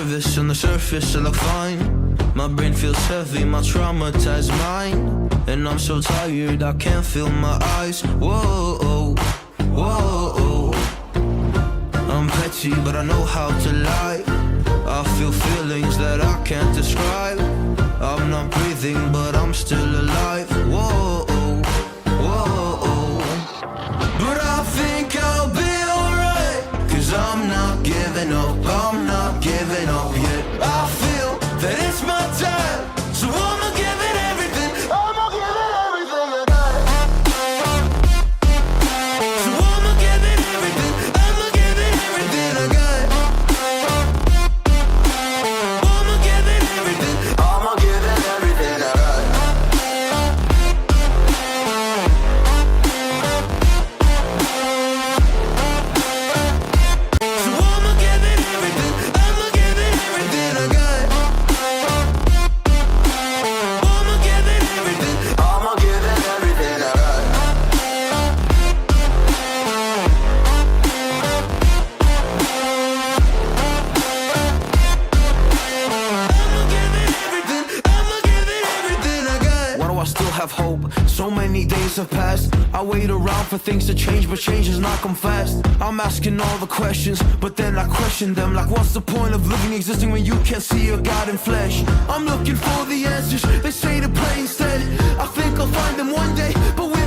nervous, on the surface I look fine. My brain feels heavy, my traumatized mind. And I'm so tired, I can't feel my eyes. Whoa, whoa. I'm petty, but I know how to lie. I feel feelings that I can't describe. I'm not breathing, but I'm still alive. Whoa, whoa. But I think I'll be alright, 'cause I'm not giving up, I'm not giving up yet. I feel that it's my time, so I'ma give it everything. I'ma give it everything I got. So I'ma give it everything. I'ma give it everything I got. I'ma give it everything. I'ma give it everything I got. So I'ma give it everything. I'ma give it everything I got. I'ma give it everything. I'ma give it everything I got. I'ma give it everything. I'ma give it everything I got. Why do I still have hope? So many days have passed. I wait around for things to change, but change has not come fast. I'm asking all the questions, but then I question them. Like, what's the point of living, existing when you can't see your God in flesh? I'm looking for the answers, they say to pray instead. I think I'll find them one day, but we